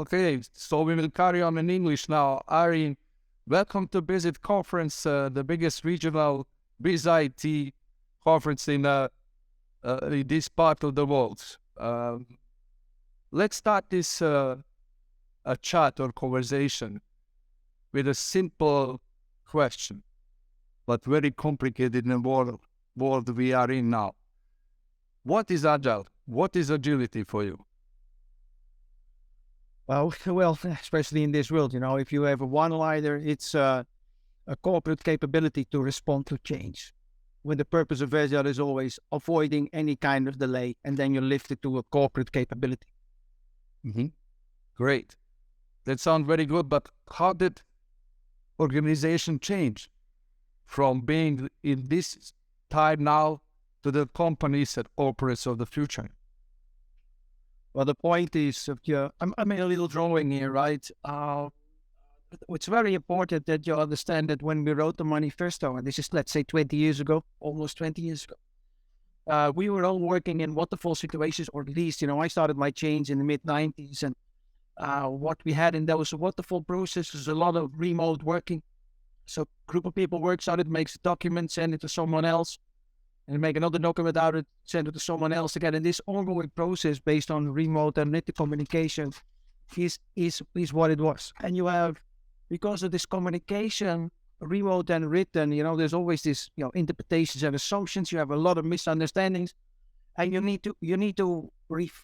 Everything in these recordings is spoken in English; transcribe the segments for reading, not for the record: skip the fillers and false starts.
Okay, so we will carry on in English now. Arie, welcome to Visit Conference, the biggest regional BizIT conference in this part of the world. Let's start this a chat or conversation with a simple question, but very complicated in the world we are in now. What is Agile? What is agility for you? Well, especially in this world, if you have a one-liner, it's a corporate capability to respond to change. When the purpose of Agile is always avoiding any kind of delay, and then you lift it to a corporate capability. Mm-hmm. Great. That sounds very good, but how did organization change from being in this time now to the companies and corporates of the future? Well, the point is, I made a little drawing here, right? It's very important that you understand that when we wrote the manifesto, and this is, let's say, 20 years ago, almost 20 years ago, we were all working in waterfall situations, or at least, I started my change in the mid-90s, and what we had in those waterfall processes, a lot of remote working. So a group of people works on it, makes a document, send it to someone else, and make another document out of it, send it to someone else again. And this ongoing process based on remote analytic communication is what it was. And you have, because of this communication, remote and written, there's always this, interpretations and assumptions. You have a lot of misunderstandings, and you need to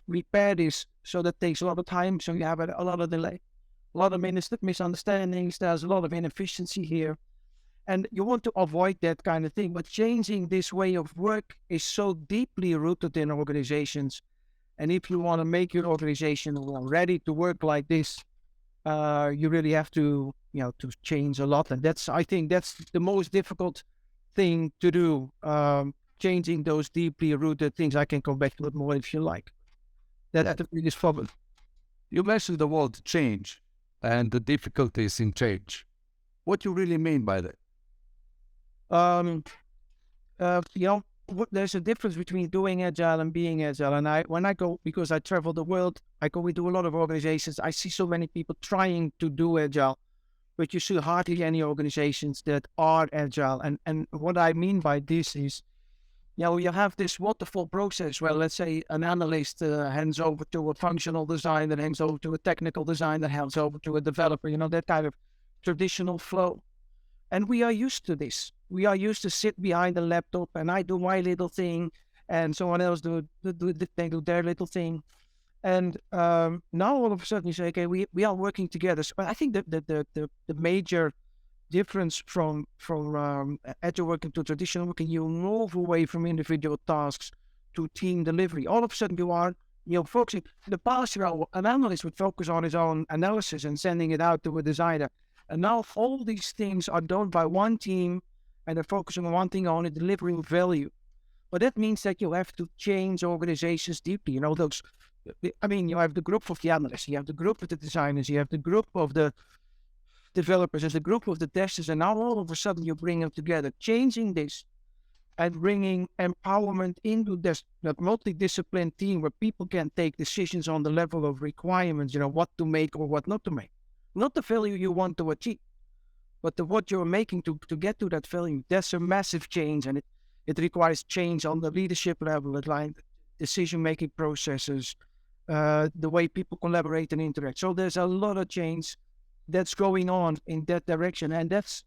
repair this. So that takes a lot of time. So you have a lot of delay, a lot of misunderstandings. There's a lot of inefficiency here. And you want to avoid that kind of thing. But changing this way of work is so deeply rooted in organizations. And if you want to make your organization ready to work like this, you really have to, to change a lot. And I think that's the most difficult thing to do, changing those deeply rooted things. I can come back to it more if you like. That's the biggest problem. You mentioned the word change and the difficulties in change. What do you really mean by that? There's a difference between doing Agile and being Agile. And when I go, because I travel the world, I go into a lot of organizations. I see so many people trying to do Agile, but you see hardly any organizations that are Agile. And what I mean by this is, you have this waterfall process where, let's say, an analyst hands over to a functional design, that hands over to a technical design, that hands over to a developer, that kind of traditional flow. And we are used to this. We are used to sit behind a laptop and I do my little thing and someone else do their little thing. And now all of a sudden you say, okay, we are working together. So I think that the major difference from agile working to traditional working, you move away from individual tasks to team delivery. All of a sudden you are focusing. In the past, an analyst would focus on his own analysis and sending it out to a designer. And now all these things are done by one team and they're focusing on one thing only, delivering value. But that means that you have to change organizations deeply. You have the group of the analysts, you have the group of the designers, you have the group of the developers, and the group of the testers, and now all of a sudden you bring them together, changing this and bringing empowerment into that multidisciplinary team where people can take decisions on the level of requirements, what to make or what not to make. Not the value you want to achieve, but what you're making to get to that value. That's a massive change, and it requires change on the leadership level, like decision-making processes, the way people collaborate and interact. So there's a lot of change that's going on in that direction, and that's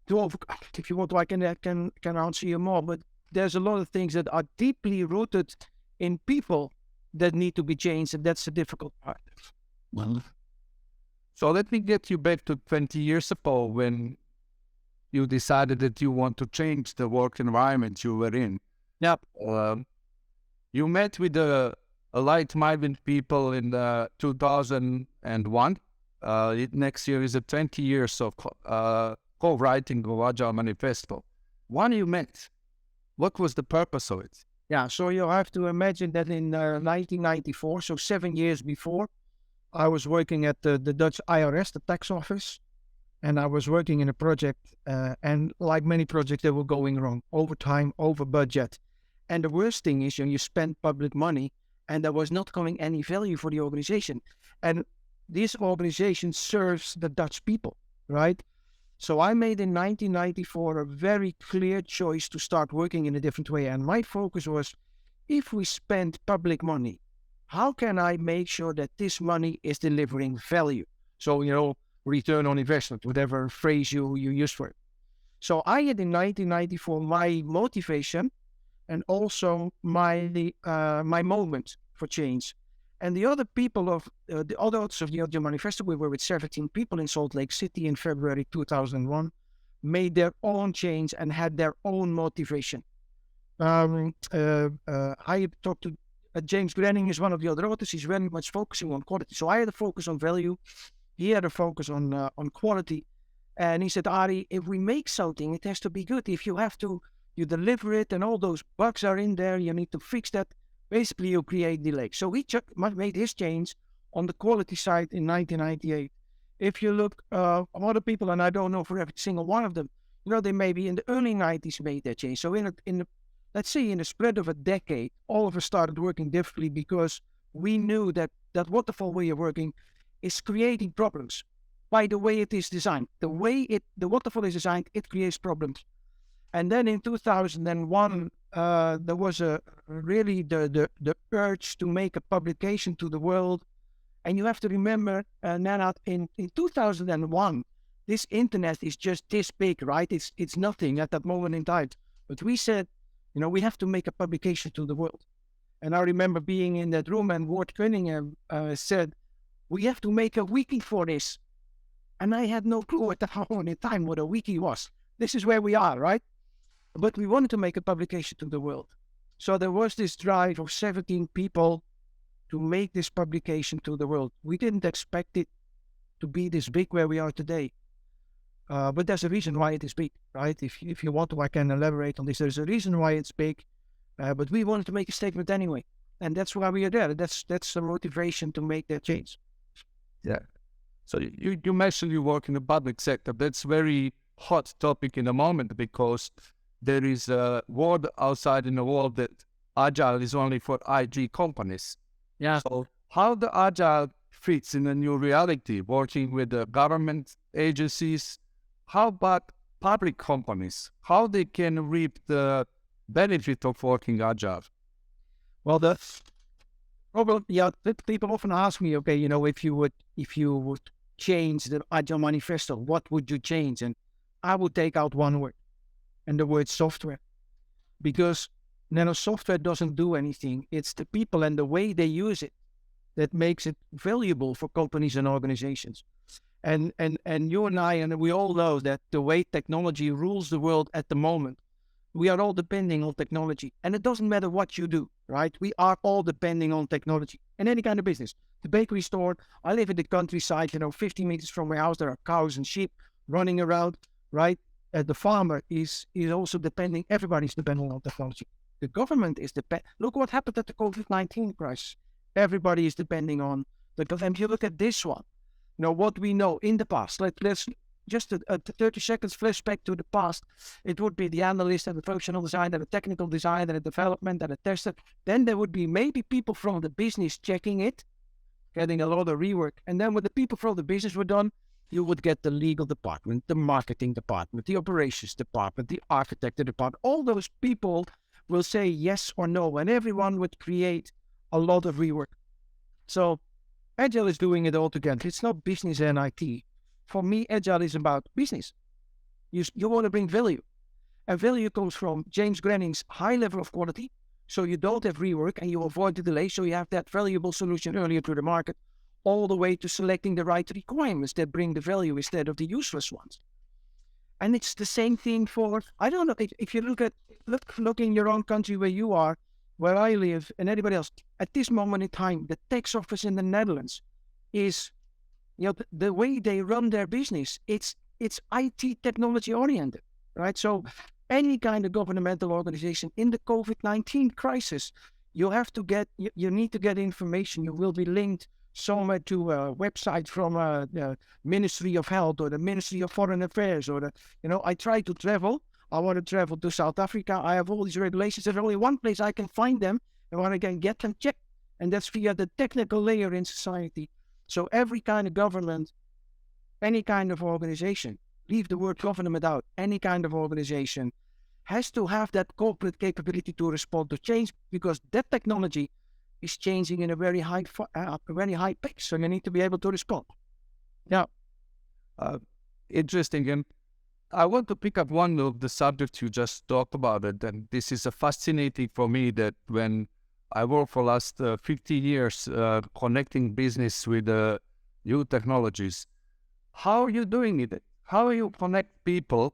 if you want, I can answer you more. But there's a lot of things that are deeply rooted in people that need to be changed, and that's the difficult part. Well. So let me get you back to 20 years ago when you decided that you want to change the work environment you were in. Yep. You met with a like-minded people in 2001. Next year is 20 years of co-writing of Agile Manifesto. When you met, what was the purpose of it? Yeah, so you have to imagine that in 1994, so 7 years before, I was working at the Dutch IRS, the tax office, and I was working in a project, and like many projects, they were going wrong, over time, over budget. And the worst thing is you spend public money, and there was not coming any value for the organization. And this organization serves the Dutch people, right? So I made in 1994 a very clear choice to start working in a different way. And my focus was, if we spend public money, how can I make sure that this money is delivering value? So, return on investment, whatever phrase you use for it. So I had in 1994 my motivation and also my moment for change. And the other people of the others of the Agile Manifesto, we were with 17 people in Salt Lake City in February 2001, made their own change and had their own motivation. I talked to James Grenning is one of the other authors. He's very much focusing on quality. So I had a focus on value. He had a focus on quality. And he said, Arie, if we make something, it has to be good. If you have to, you deliver it and all those bugs are in there, you need to fix that. Basically, you create delay. So he made his change on the quality side in 1998. If you look, other people, and I don't know for every single one of them, they maybe in the early 90s made that change. So let's say in the spread of a decade, all of us started working differently because we knew that waterfall way of working is creating problems by the way it is designed. The way the waterfall is designed, it creates problems. And then in 2001, there was really the urge to make a publication to the world. And you have to remember, Nanat, in 2001, this internet is just this big, right? It's nothing at that moment in time. But we said, we have to make a publication to the world. And I remember being in that room and Ward Cunningham said, we have to make a wiki for this. And I had no clue at that moment in time what a wiki was. This is where we are, right? But we wanted to make a publication to the world. So there was this drive of 17 people to make this publication to the world. We didn't expect it to be this big where we are today. But there's a reason why it is big, right? If you want to, I can elaborate on this. There's a reason why it's big, but we wanted to make a statement anyway. And that's why we are there. That's the motivation to make that change. Yeah. So you mentioned you work in the public sector. That's very hot topic in the moment because there is a word outside in the world that Agile is only for IT companies. Yeah. So how the Agile fits in a new reality, working with the government agencies, how about public companies? How they can reap the benefit of working Agile? Well, the problem, people often ask me, okay, if you would change the Agile Manifesto, what would you change? And I would take out one word, and the word software, because software doesn't do anything. It's the people and the way they use it that makes it valuable for companies and organizations. And you and I, and we all know that the way technology rules the world at the moment, we are all depending on technology. And it doesn't matter what you do, right? We are all depending on technology in any kind of business. The bakery store, I live in the countryside, 50 meters from my house, there are cows and sheep running around, right? The farmer is also depending, everybody's depending on technology. The government is look what happened at the COVID-19 crisis. Everybody is depending on the government. If you look at this one, what we know in the past, let's just 30 seconds flashback to the past. It would be the analyst and the functional designer and the technical designer and the development and the tester. Then there would be maybe people from the business checking it, getting a lot of rework. And then when the people from the business were done, you would get the legal department, the marketing department, the operations department, the architecture department. All those people will say yes or no, and everyone would create a lot of rework. So Agile is doing it all together. It's not business and IT. For me, Agile is about business. You want to bring value. And value comes from James Grenning's high level of quality, so you don't have rework and you avoid the delay, so you have that valuable solution earlier to the market, all the way to selecting the right requirements that bring the value instead of the useless ones. And it's the same thing for, I don't know, if you look in your own country where you are, where I live, and anybody else, at this moment in time, the tax office in the Netherlands is, the way they run their business, it's IT technology oriented, right? So any kind of governmental organization in the COVID-19 crisis, you need to get information. You will be linked somewhere to a website from the Ministry of Health or the Ministry of Foreign Affairs or I try to travel. I want to travel to South Africa. I have all these regulations. There's only one place I can find them and where I can get them checked. And that's via the technical layer in society. So every kind of government, any kind of organization, leave the word government out, any kind of organization has to have that corporate capability to respond to change, because that technology is changing in a very high pace. So you need to be able to respond. Yeah. Interesting. And I want to pick up one of the subjects you just talked about it. And this is a fascinating for me that when I worked for last 50 years connecting business with new technologies, how are you doing it? How you connect people,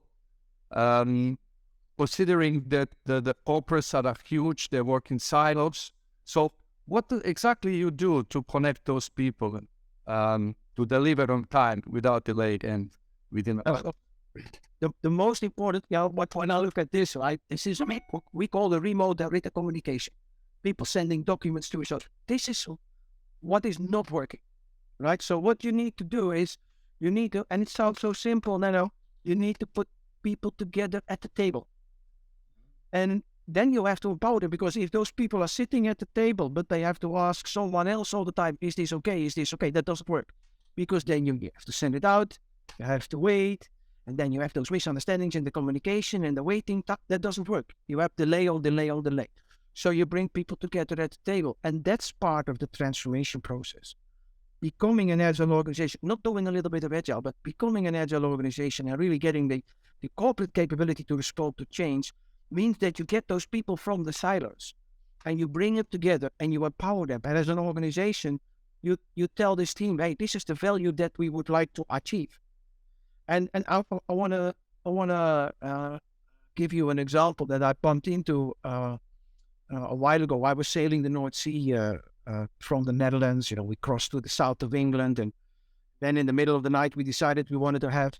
considering that the corporates are huge, they work in silos. So what exactly you do to connect those people to deliver on time without delay and within the most important, but when I look at this, right, this is what we call the remote directed communication. People sending documents to each other. This is what is not working, right? So what you need to do is you need to, and it sounds so simple, you need to put people together at the table. And then you have to empower them, because if those people are sitting at the table, but they have to ask someone else all the time, is this okay? Is this okay? That doesn't work, because then you have to send it out, you have to wait, and then you have those misunderstandings in the communication and the waiting. That doesn't work. You have delay on delay on delay. So you bring people together at the table, and that's part of the transformation process. Becoming an agile organization, not doing a little bit of agile, but becoming an agile organization and really getting the corporate capability to respond to change means that you get those people from the silos and you bring them together and you empower them. And as an organization, you tell this team, hey, this is the value that we would like to achieve. And I wanna give you an example that I bumped into a while ago. I was sailing the North Sea from the Netherlands. We crossed to the south of England, and then in the middle of the night, we decided we wanted to have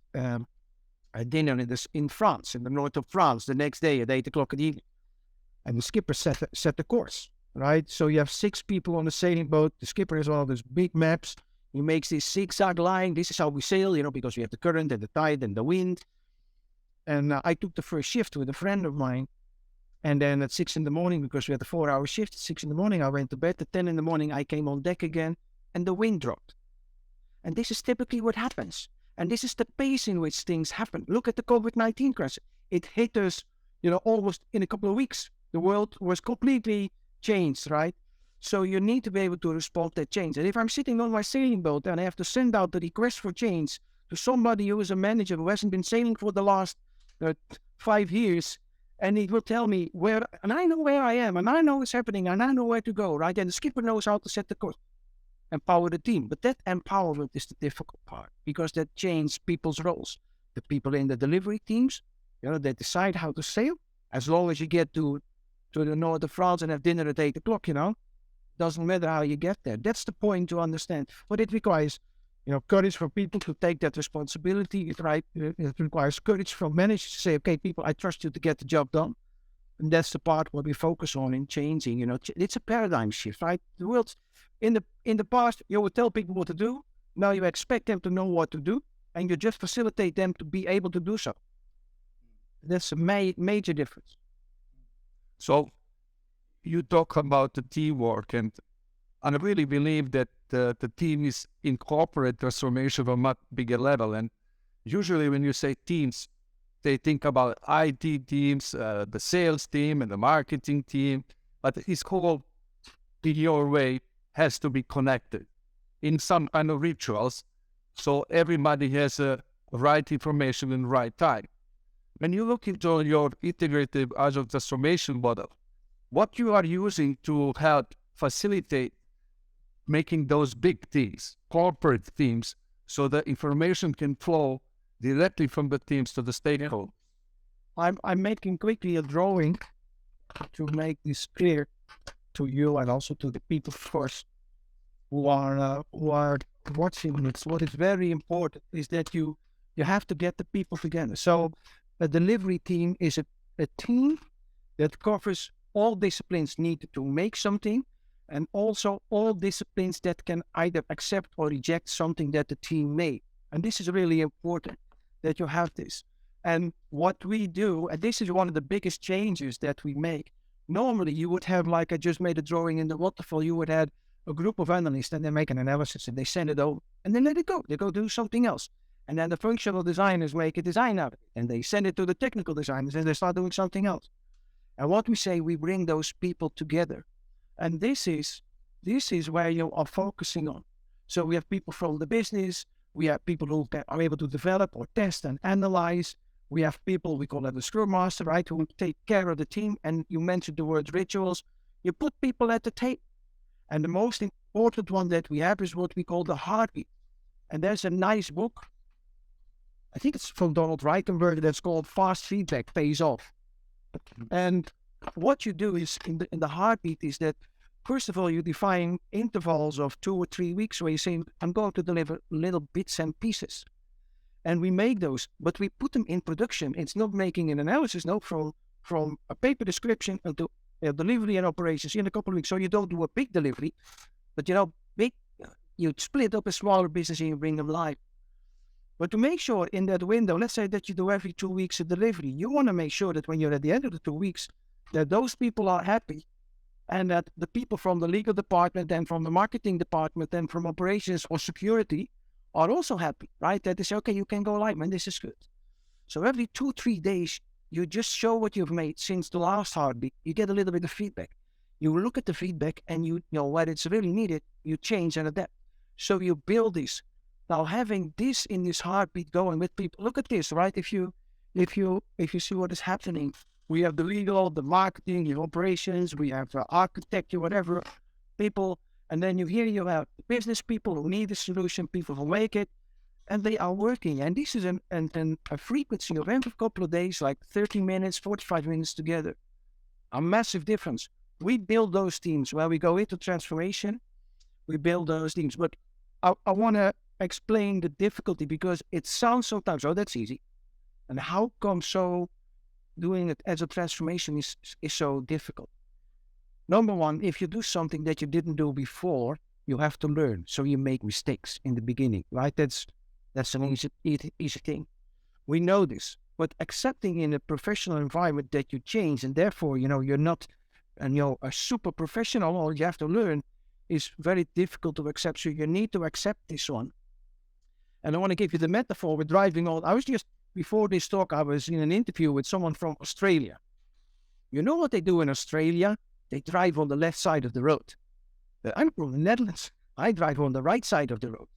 a dinner in France, in the north of France, the next day at 8:00 in the evening. And the skipper set the course, right? So you have 6 people on the sailing boat. The skipper has all these big maps. He makes this zigzag line. This is how we sail, because we have the current and the tide and the wind. And I took the first shift with a friend of mine. And then at 6 in the morning, because we had a 4-hour shift, at 6 in the morning, I went to bed. At 10 in the morning, I came on deck again, and the wind dropped. And this is typically what happens. And this is the pace in which things happen. Look at the COVID-19 crisis. It hit us, almost in a couple of weeks. The world was completely changed, right? So you need to be able to respond to that change. And if I'm sitting on my sailing boat and I have to send out the request for change to somebody who is a manager who hasn't been sailing for the last 5 years, and he will tell me where, and I know where I am, and I know what's happening, and I know where to go, right? And the skipper knows how to set the course. Empower the team. But that empowerment is the difficult part, because that changes people's roles. The people in the delivery teams, they decide how to sail. As long as you get to the north of France and have dinner at 8:00, doesn't matter how you get there. That's the point to understand. But it requires, courage for people to take that responsibility. It requires courage from managers to say, okay, people, I trust you to get the job done. And that's the part where we focus on in changing. It's a paradigm shift, right? The world, in the past, you would tell people what to do. Now you expect them to know what to do, and you just facilitate them to be able to do so. That's a major difference. So you talk about the teamwork, and I really believe that the team is in corporate transformation on a much bigger level. And usually when you say teams, they think about IT teams, the sales team and the marketing team, but it's called, in your way, has to be connected in some kind of rituals, so everybody has the right information in the right time. When you look into your integrative agile transformation model, what you are using to help facilitate making those big teams, corporate teams, so that information can flow directly from the teams to the stakeholders. I'm making quickly a drawing to make this clear to you and also to the people, of course, who are watching this. What is very important is that you have to get the people together. So a delivery team is a team that covers all disciplines needed to make something, and also all disciplines that can either accept or reject something that the team made. And this is really important that you have this. And what we do, and this is one of the biggest changes that we make. Normally you would have, like I just made a drawing in the waterfall, you would have a group of analysts and they make an analysis and they send it over and then let it go. They go do something else. And then the functional designers make a design out of it and they send it to the technical designers and they start doing something else. And what we say, we bring those people together. And this is where you are focusing on. So we have people from the business, we have people who are able to develop or test and analyze. We have people, we call that the Scrum Master, right, who take care of the team. And you mentioned the word rituals. You put people at the table. And the most important one that we have is what we call the heartbeat. And there's a nice book, I think it's from Donald Reichenberg, that's called Fast Feedback Pays Off. And what you do is in the heartbeat is that, first of all, you define intervals of 2 or 3 weeks where you say, I'm going to deliver little bits and pieces. And we make those, but we put them in production. It's not making an analysis, no, from a paper description to delivery and operations in a couple of weeks. So you don't do a big delivery, but you split up a smaller business and you bring them live. But to make sure in that window, let's say that you do every 2 weeks a delivery, you want to make sure that when you're at the end of the 2 weeks, that those people are happy and that the people from the legal department and from the marketing department and from operations or security are also happy, right? That they say, okay, you can go live, man, this is good. So every 2-3 days, you just show what you've made since the last heartbeat. You get a little bit of feedback. You look at the feedback and you know where it's really needed, you change and adapt. So you build this. Now having this in this heartbeat going with people, look at this, right? If you see what is happening, we have the legal, the marketing, the operations, we have architecture, whatever, people, and then you have business people who need a solution, people who make it, and they are working. And this is a frequency of every couple of days, like 30 minutes, 45 minutes together. A massive difference. We build those teams where we go into transformation. We build those teams, but I want to explain the difficulty because it sounds sometimes, oh, that's easy. And how come doing it as a transformation is so difficult? Number one, if you do something that you didn't do before, you have to learn. So you make mistakes in the beginning, right? That's an easy thing. We know this, but accepting in a professional environment that you change and therefore, you're not a super professional or you have to learn is very difficult to accept. So you need to accept this one. And I want to give you the metaphor with driving on. Before this talk, I was in an interview with someone from Australia. You know what they do in Australia? They drive on the left side of the road. I'm from the Netherlands. I drive on the right side of the road.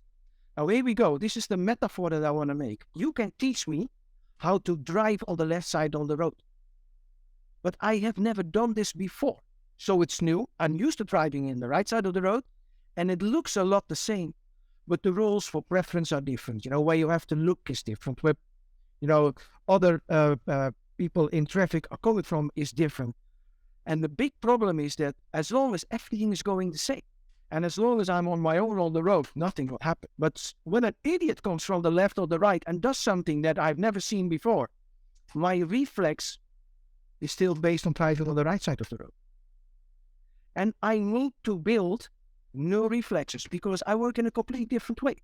Now here we go. This is the metaphor that I want to make. You can teach me how to drive on the left side on the road. But I have never done this before. So it's new. I'm used to driving in the right side of the road. And it looks a lot the same. But the rules for preference are different. Where you have to look is different. Where, other people in traffic are coming from is different. And the big problem is that as long as everything is going the same, and as long as I'm on my own on the road, nothing will happen. But when an idiot comes from the left or the right and does something that I've never seen before, my reflex is still based on driving on the right side of the road. And I need to build new reflexes because I work in a completely different way.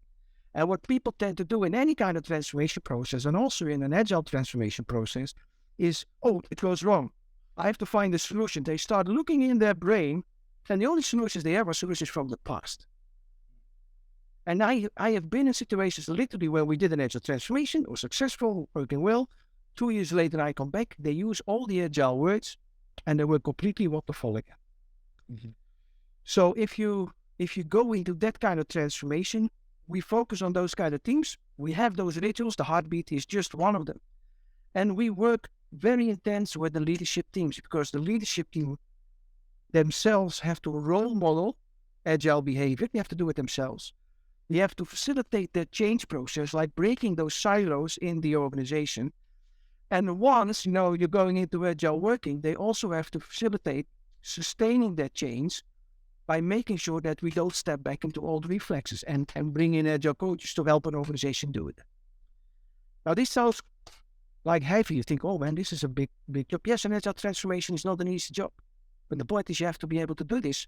And what people tend to do in any kind of transformation process and also in an agile transformation process is, oh, it goes wrong. I have to find a solution. They start looking in their brain and the only solutions they have are solutions from the past. And I have been in situations literally where we did an agile transformation, it was successful, working well. 2 years later, I come back, they use all the agile words and they were completely waterfall again. Mm-hmm. So if you go into that kind of transformation, we focus on those kind of teams. We have those rituals. The heartbeat is just one of them. And we work very intense with the leadership teams because the leadership team themselves have to role model agile behavior. They have to do it themselves. They have to facilitate that change process, like breaking those silos in the organization. And once, you're going into agile working, they also have to facilitate sustaining that change by making sure that we don't step back into old reflexes and bring in agile coaches to help an organization do it. Now, this sounds like heavy. You think, oh man, this is a big job. Yes, an agile transformation is not an easy job. But the point is you have to be able to do this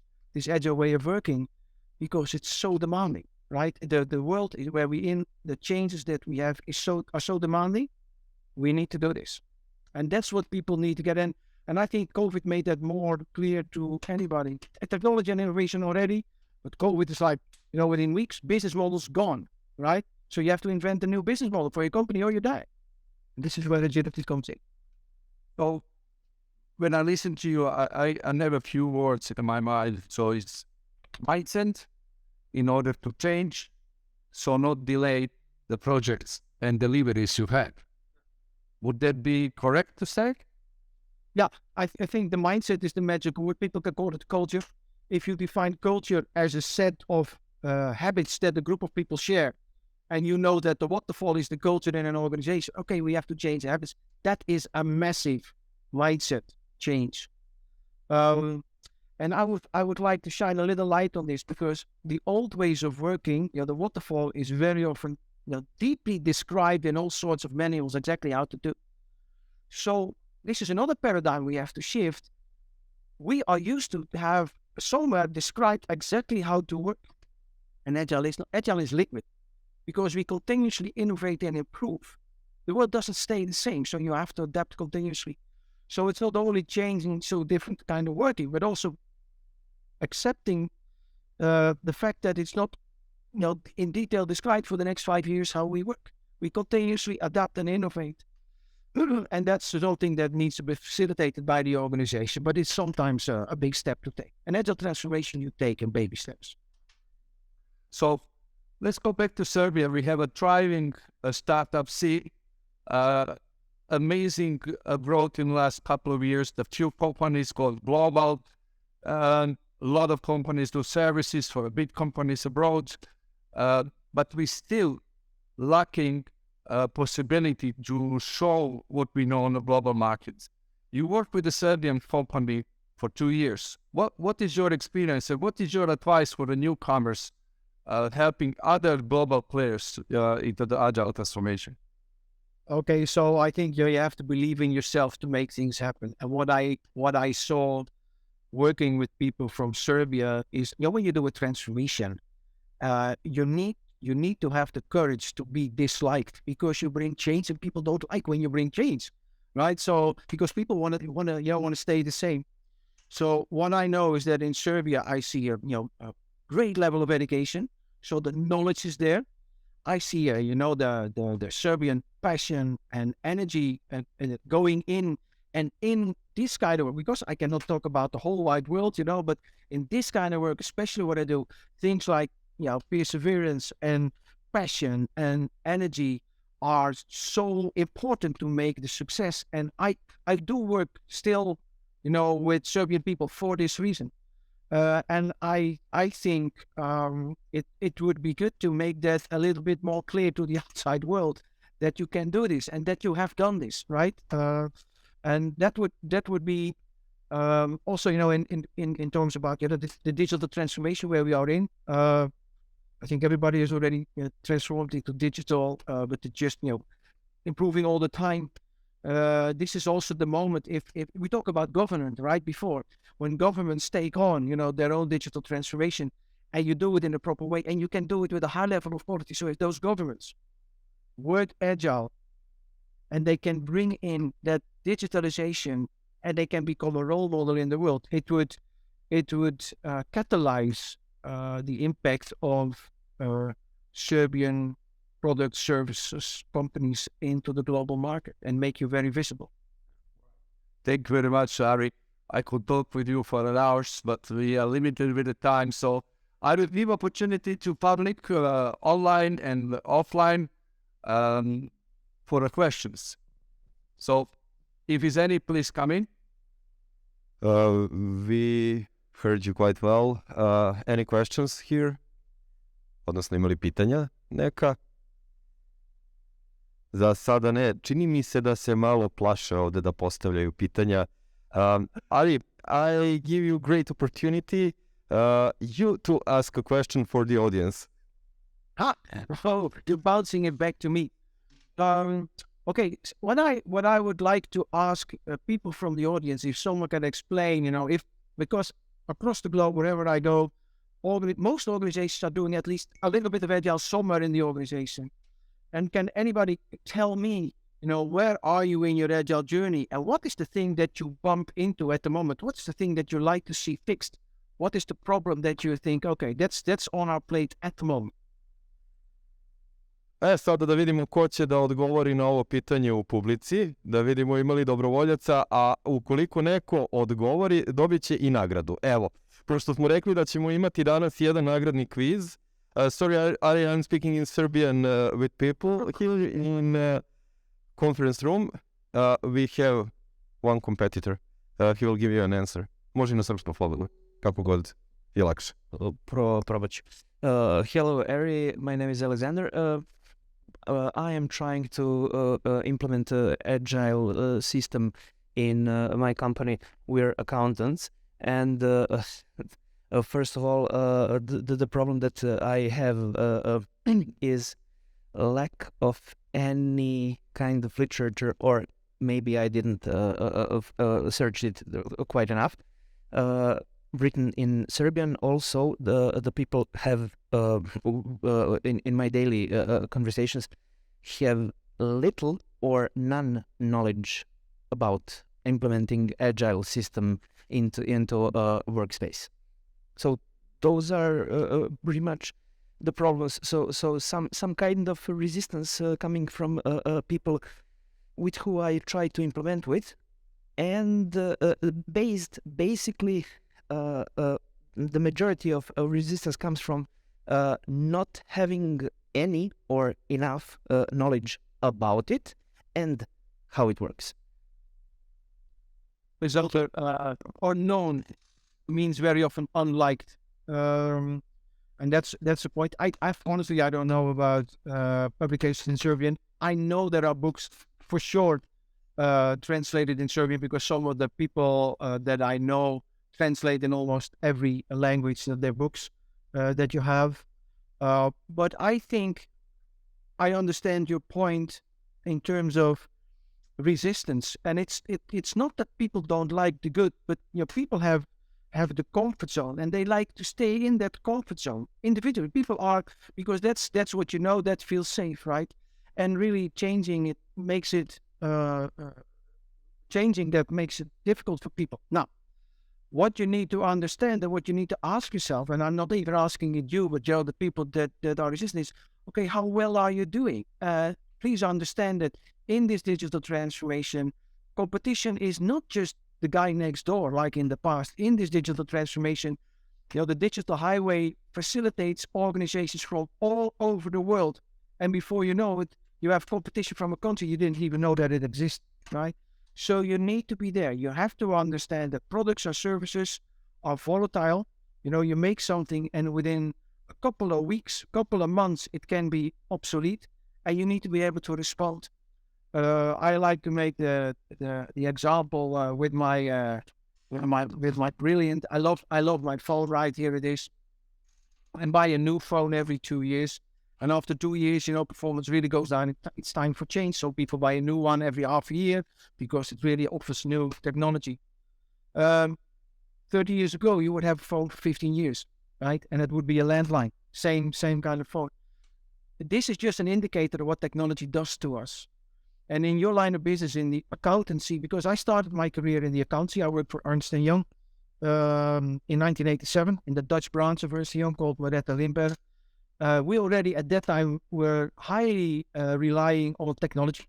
agile way of working because it's so demanding, right? The world where we're in, the changes that we have are so demanding. We need to do this. And that's what people need to get in. And I think COVID made that more clear to anybody. Technology and innovation already, But COVID is like, within weeks, business model's gone, right? So you have to invent a new business model for your company or you die. And this is where agility comes in. So when I listen to you, I have a few words in my mind. So it's mindset in order to change, so not delay the projects and deliveries you have. Would that be correct to say? Yeah, I think the mindset is the magic word. People can call it culture. If you define culture as a set of habits that a group of people share, and you know that the waterfall is the culture in an organization, okay, we have to change the habits. That is a massive mindset change. And I would like to shine a little light on this, because the old ways of working, the waterfall is very often deeply described in all sorts of manuals exactly how to do. So this is another paradigm we have to shift. We are used to have somewhere described exactly how to work. And Agile is not. Agile is liquid, because we continuously innovate and improve. The world doesn't stay the same, so you have to adapt continuously. So it's not only changing to different kind of working, but also accepting the fact that it's not in detail described for the next 5 years how we work. We continuously adapt and innovate. And that's something that needs to be facilitated by the organization, but it's sometimes a big step to take. An agile transformation you take in baby steps. So let's go back to Serbia. We have a thriving startup scene, amazing growth in the last couple of years. The few companies go global, and a lot of companies do services for big companies abroad, but we still lacking possibility to show what we know on the global markets. You work with a Serbian company for 2 years. What is your experience, and what is your advice for the newcomers helping other global players into the agile transformation? Okay, so I think you have to believe in yourself to make things happen. And what I saw working with people from Serbia is, when you do a transformation, you need to have the courage to be disliked, because you bring change and people don't like when you bring change, right? So because people want to stay the same. So what I know is that in Serbia I see a great level of education, so the knowledge is there. I see the Serbian passion and energy and going in, and in this kind of work, because I cannot talk about the whole wide world, but in this kind of work, especially what I do, things like perseverance and passion and energy are so important to make the success. And I do work still, with Serbian people for this reason. And I think it would be good to make that a little bit more clear to the outside world, that you can do this and that you have done this, right? And that would be also, in terms about the digital transformation where we are in. I think everybody is already transformed into digital, but it's just improving all the time. This is also the moment, if we talk about government, right before, when governments take on their own digital transformation, and you do it in a proper way, and you can do it with a high level of quality. So if those governments work agile, and they can bring in that digitalization, and they can become a role model in the world, it would catalyze the impact of Serbian product services companies into the global market and make you very visible. Thank you very much, Arie. I could talk with you for hours, but we are limited with the time. So I will give opportunity to public, online and offline, for the questions. So if there's any, please come in. We heard you quite well. Any questions here? Odnosno, imali pitanja neka? Za sada ne. Čini mi se da se malo plaše ovde da postavljaju pitanja. Ali I give you great opportunity you to ask a question for the audience. Oh, you're bouncing it back to me. Okay, what I would like to ask people from the audience, if someone can explain, because across the globe, wherever I go, most organizations are doing at least a little bit of agile somewhere in the organization. And can anybody tell me, where are you in your agile journey, and what is the thing that you bump into at the moment? What's the thing that you like to see fixed What is the problem that you think, okay, that's on our plate at the moment? Sada da vidimo ko će da odgovori na ovo pitanje u publici, da vidimo ima li dobrovoljaca, a ukoliko neko odgovori, dobit će i nagradu. Evo, pošto smo rekli da ćemo imati danas jedan nagradni kviz. Sorry, Arie, I'm speaking in Serbian with people here in conference room. We have one competitor. He will give you an answer. Može i na srpskom, slobodno, kako god je lakše. Probat ću. Hello, Arie. My name is Alexander. I am trying to implement an agile system in my company. We're accountants, and first of all, the problem that I have is lack of any kind of literature, or maybe I didn't search it quite enough. Written in Serbian. Also, the people have in my daily conversations have little or none knowledge about implementing agile system into a workspace. So those are pretty much the problems. So some kind of resistance coming from people with who I try to implement with, and basically. The majority of resistance comes from not having any or enough knowledge about it and how it works. Result unknown means very often unliked, and that's the point. I honestly I don't know about publications in Serbian. I know there are books for sure translated in Serbian, because some of the people that I know translate in almost every language of their books that you have. But I think I understand your point in terms of resistance, and it's not that people don't like the good, but people have the comfort zone, and they like to stay in that comfort zone. Individually, people are, because that's what you know, that feels safe, right? And really changing it makes it difficult for people. Now, what you need to understand and what you need to ask yourself, and I'm not even asking it you, but the people that are resistant, is, okay, how well are you doing? Please understand that in this digital transformation, competition is not just the guy next door like in the past. In this digital transformation, the digital highway facilitates organizations from all over the world. And before you know it, you have competition from a country you didn't even know that it exists, right? So you need to be there. You have to understand that products or services are volatile. You make something, and within a couple of weeks, couple of months, it can be obsolete, and you need to be able to respond. I like to make the example with my Brilliant. I love my phone. Right, here it is. And buy a new phone every 2 years. And after 2 years, performance really goes down. It's time for change. So people buy a new one every half a year because it really offers new technology. 30 years ago, you would have a phone for 15 years, right? And it would be a landline. Same kind of phone. This is just an indicator of what technology does to us. And in your line of business, in the accountancy, because I started my career in the accountancy, I worked for Ernst & Young in 1987 in the Dutch branch of Ernst & Young called Loretta Limper. We already at that time were highly relying on technology.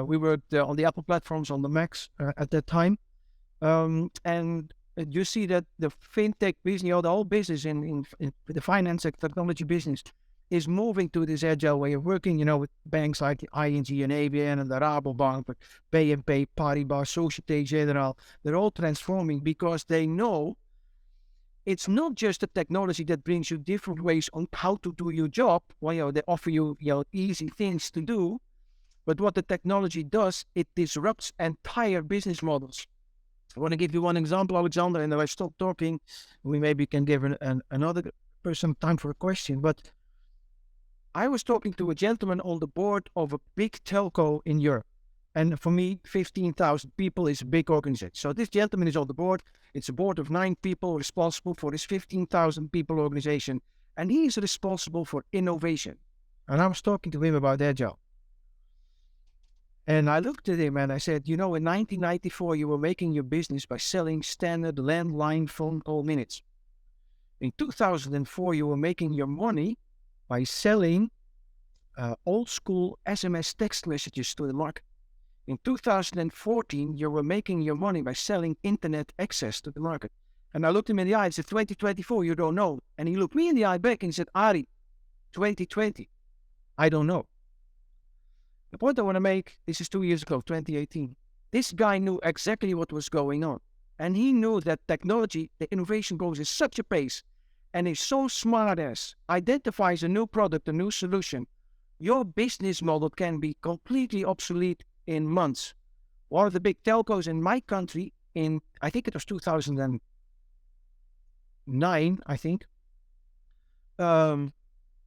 We worked on the Apple platforms, on the Macs at that time. And you see that the fintech business, the whole business in the finance and technology business is moving to this agile way of working, with banks like ING and ABN and the Rabobank, but BNP, Paribas, Societe Generale. They're all transforming because they know it's not just the technology that brings you different ways on how to do your job. Well, they offer you, easy things to do. But what the technology does, it disrupts entire business models. I want to give you one example, Alexander, and then I stop talking. We maybe can give another person time for a question. But I was talking to a gentleman on the board of a big telco in Europe. And for me, 15,000 people is a big organization. So this gentleman is on the board. It's a board of 9 people responsible for this 15,000 people organization. And he is responsible for innovation. And I was talking to him about Agile. And I looked at him and I said, in 1994, you were making your business by selling standard landline phone call minutes. In 2004, you were making your money by selling old school SMS text messages to the market. In 2014, you were making your money by selling internet access to the market. And I looked him in the eye and said, 2024, you don't know. And he looked me in the eye back and said, Arie, 2020, I don't know. The point I want to make, this is 2 years ago, 2018. This guy knew exactly what was going on. And he knew that technology, the innovation goes at such a pace, and is so smart as identifies a new product, a new solution. Your business model can be completely obsolete in months. One of the big telcos in my country, in I think it was 2009, I think.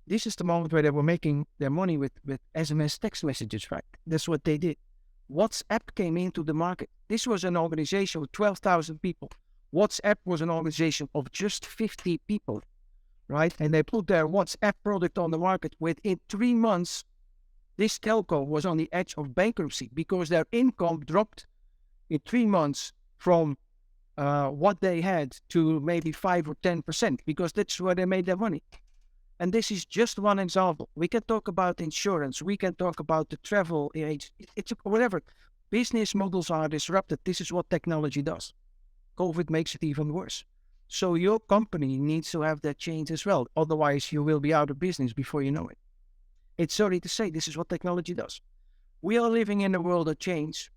This is the moment where they were making their money with SMS text messages, right? That's what they did. WhatsApp came into the market. This was an organization with 12,000 people. WhatsApp was an organization of just 50 people, right? And they put their WhatsApp product on the market. Within 3 months, this telco was on the edge of bankruptcy because their income dropped in 3 months from what they had to maybe 5 or 10%, because that's where they made their money. And this is just one example. We can talk about insurance. We can talk about the travel age. It's whatever. Business models are disrupted. This is what technology does. COVID makes it even worse. So your company needs to have that change as well. Otherwise, you will be out of business before you know it. It's sorry to say, this is what technology does. We are living in a world of change.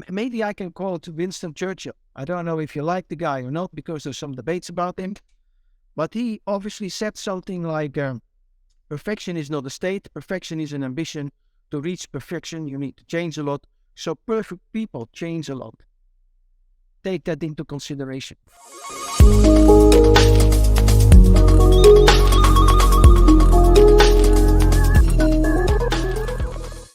Maybe I can call it Winston Churchill. I don't know if you like the guy or not, because there's some debates about him. But he obviously said something like, perfection is not a state, perfection is an ambition. To reach perfection, you need to change a lot. So perfect people change a lot. Take that into consideration.